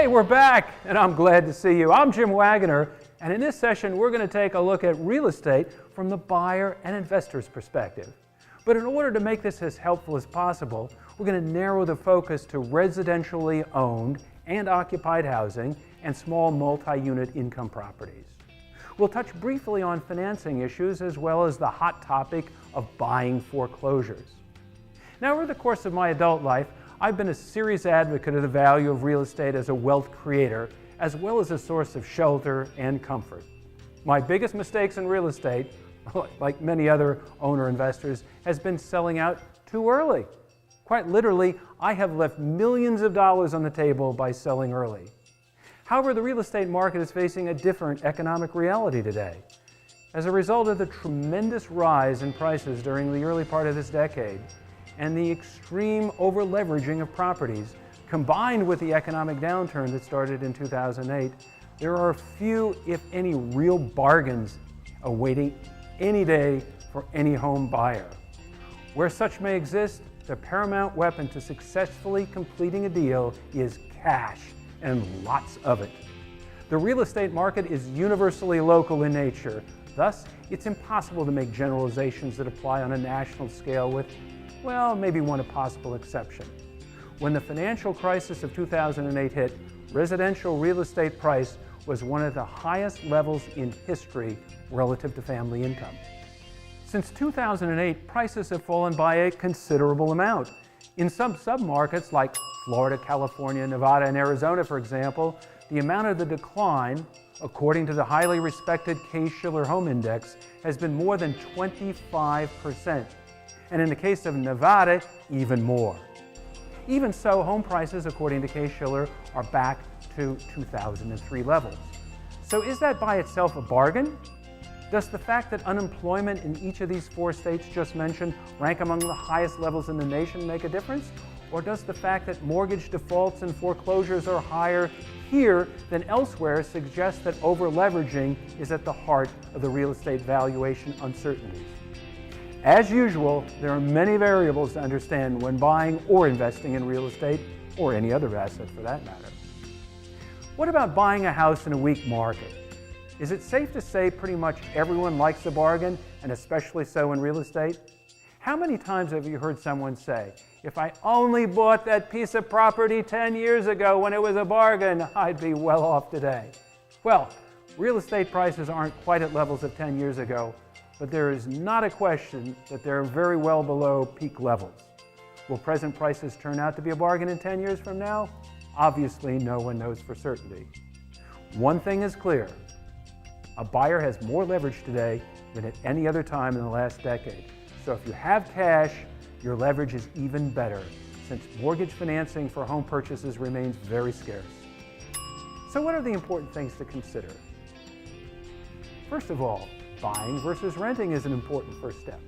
Hey, we're back, and I'm glad to see you. I'm Jim Waggoner, and in this session, we're going to take a look at real estate from the buyer and investor's perspective. But in order to make this as helpful as possible, we're going to narrow the focus to residentially owned and occupied housing and small multi-unit income properties. We'll touch briefly on financing issues as well as the hot topic of buying foreclosures. Now, over the course of my adult life, I've been a serious advocate of the value of real estate as a wealth creator, as well as a source of shelter and comfort. My biggest mistakes in real estate, like many other owner investors, has been selling out too early. Quite literally, I have left millions of dollars on the table by selling early. However, the real estate market is facing a different economic reality today. As a result of the tremendous rise in prices during the early part of this decade, and the extreme over-leveraging of properties, combined with the economic downturn that started in 2008, there are few, if any, real bargains awaiting any day for any home buyer. Where such may exist, the paramount weapon to successfully completing a deal is cash, and lots of it. The real estate market is universally local in nature. Thus, it's impossible to make generalizations that apply on a national scale with, well, maybe one possible exception. When the financial crisis of 2008 hit, residential real estate price was one of the highest levels in history relative to family income. Since 2008, prices have fallen by a considerable amount. In some submarkets like Florida, California, Nevada, and Arizona, for example, the amount of the decline, according to the highly respected Case-Shiller Home Index, has been more than 25%. And in the case of Nevada, even more. Even so, home prices, according to Case-Shiller, are back to 2003 levels. So is that by itself a bargain? Does the fact that unemployment in each of these four states just mentioned rank among the highest levels in the nation make a difference? Or does the fact that mortgage defaults and foreclosures are higher here than elsewhere suggest that over-leveraging is at the heart of the real estate valuation uncertainties? As usual, there are many variables to understand when buying or investing in real estate, or any other asset for that matter. What about buying a house in a weak market? Is it safe to say pretty much everyone likes a bargain, and especially so in real estate? How many times have you heard someone say, if I only bought that piece of property 10 years ago when it was a bargain, I'd be well off today? Well, real estate prices aren't quite at levels of 10 years ago, but there is not a question that they're very well below peak levels. Will present prices turn out to be a bargain in 10 years from now? Obviously, no one knows for certainty. One thing is clear. A buyer has more leverage today than at any other time in the last decade. So if you have cash, your leverage is even better, since mortgage financing for home purchases remains very scarce. So what are the important things to consider? First of all, buying versus renting is an important first step.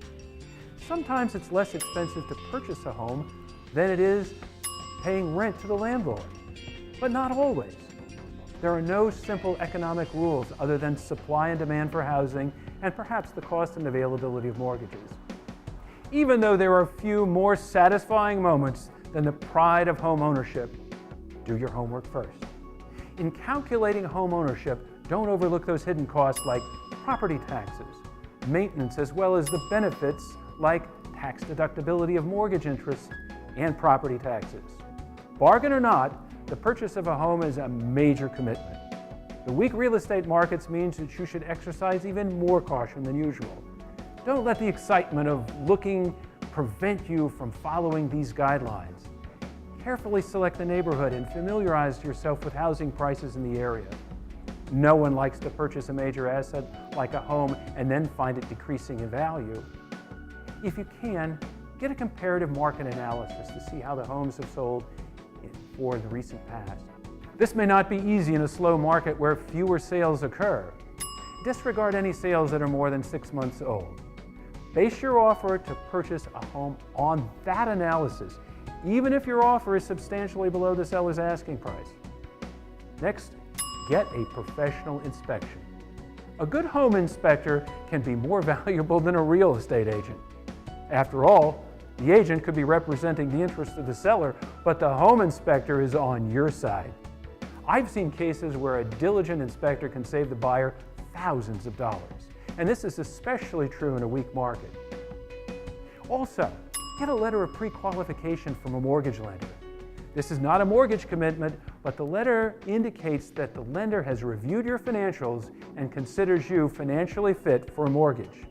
Sometimes it's less expensive to purchase a home than it is paying rent to the landlord, but not always. There are no simple economic rules other than supply and demand for housing and perhaps the cost and availability of mortgages. Even though there are few more satisfying moments than the pride of home ownership, do your homework first. In calculating home ownership, don't overlook those hidden costs like property taxes, maintenance, as well as the benefits like tax deductibility of mortgage interest and property taxes. Bargain or not, the purchase of a home is a major commitment. The weak real estate markets means that you should exercise even more caution than usual. Don't let the excitement of looking prevent you from following these guidelines. Carefully select the neighborhood and familiarize yourself with housing prices in the area. No one likes to purchase a major asset like a home and then find it decreasing in value. If you can, get a comparative market analysis to see how the homes have sold for the recent past. This may not be easy in a slow market where fewer sales occur. Disregard any sales that are more than 6 months old. Base your offer to purchase a home on that analysis, even if your offer is substantially below the seller's asking price. Next, get a professional inspection. A good home inspector can be more valuable than a real estate agent. After all, the agent could be representing the interest of the seller, but the home inspector is on your side. I've seen cases where a diligent inspector can save the buyer thousands of dollars, and this is especially true in a weak market. Also, get a letter of pre-qualification from a mortgage lender. This is not a mortgage commitment, but the letter indicates that the lender has reviewed your financials and considers you financially fit for a mortgage.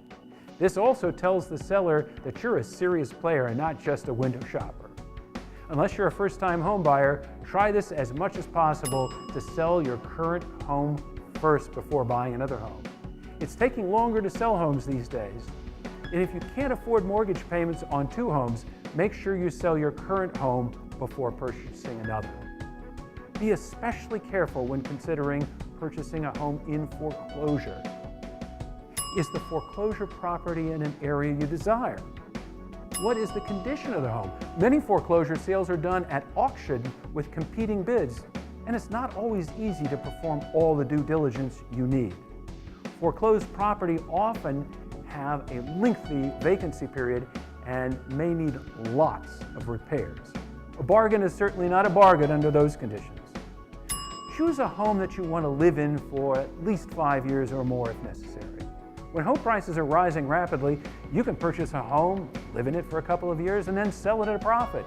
This also tells the seller that you're a serious player and not just a window shopper. Unless you're a first-time home buyer, try this as much as possible to sell your current home first before buying another home. It's taking longer to sell homes these days. And if you can't afford mortgage payments on 2 homes, make sure you sell your current home before purchasing another. Be especially careful when considering purchasing a home in foreclosure. Is the foreclosure property in an area you desire? What is the condition of the home? Many foreclosure sales are done at auction with competing bids, and it's not always easy to perform all the due diligence you need. Foreclosed property often have a lengthy vacancy period and may need lots of repairs. A bargain is certainly not a bargain under those conditions. Choose a home that you want to live in for at least 5 years or more if necessary. When home prices are rising rapidly, you can purchase a home, live in it for a couple of years, and then sell it at a profit.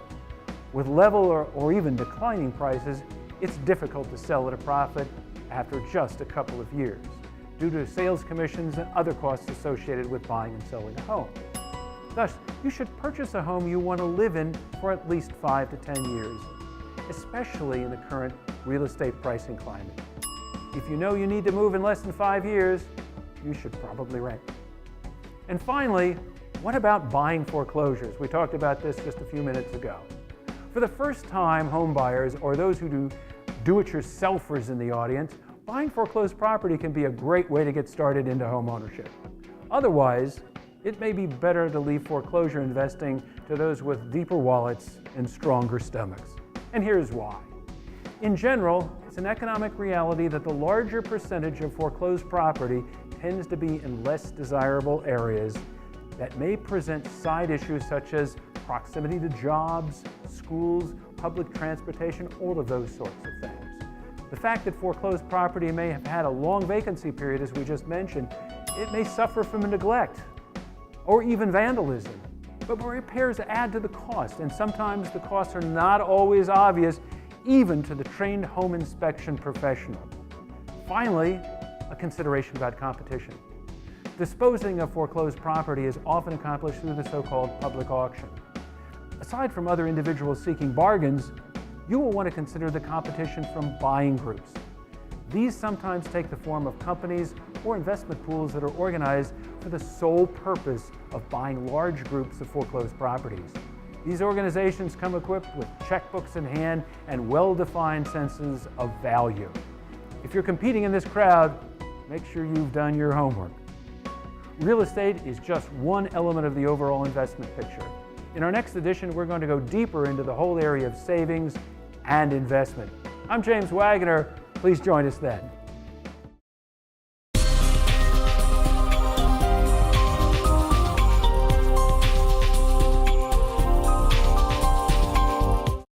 With level or even declining prices, it's difficult to sell at a profit after just a couple of years, due to sales commissions and other costs associated with buying and selling a home. Thus, you should purchase a home you want to live in for at least 5 to 10 years, especially in the current real estate pricing climate. If you know you need to move in less than 5 years, you should probably rent. And finally, what about buying foreclosures? We talked about this just a few minutes ago. For the first-time home buyers or those who do-it-yourselfers in the audience, buying foreclosed property can be a great way to get started into home ownership. Otherwise, it may be better to leave foreclosure investing to those with deeper wallets and stronger stomachs. And here's why. In general, it's an economic reality that the larger percentage of foreclosed property tends to be in less desirable areas that may present side issues such as proximity to jobs, schools, public transportation, all of those sorts of things. The fact that foreclosed property may have had a long vacancy period, as we just mentioned, it may suffer from neglect or even vandalism. But repairs add to the cost, and sometimes the costs are not always obvious, even to the trained home inspection professional. Finally, a consideration about competition. Disposing of foreclosed property is often accomplished through the so-called public auction. Aside from other individuals seeking bargains, you will want to consider the competition from buying groups. These sometimes take the form of companies or investment pools that are organized for the sole purpose of buying large groups of foreclosed properties. These organizations come equipped with checkbooks in hand and well-defined senses of value. If you're competing in this crowd, make sure you've done your homework. Real estate is just one element of the overall investment picture. In our next edition, we're going to go deeper into the whole area of savings and investment. I'm James Waggoner. Please join us then.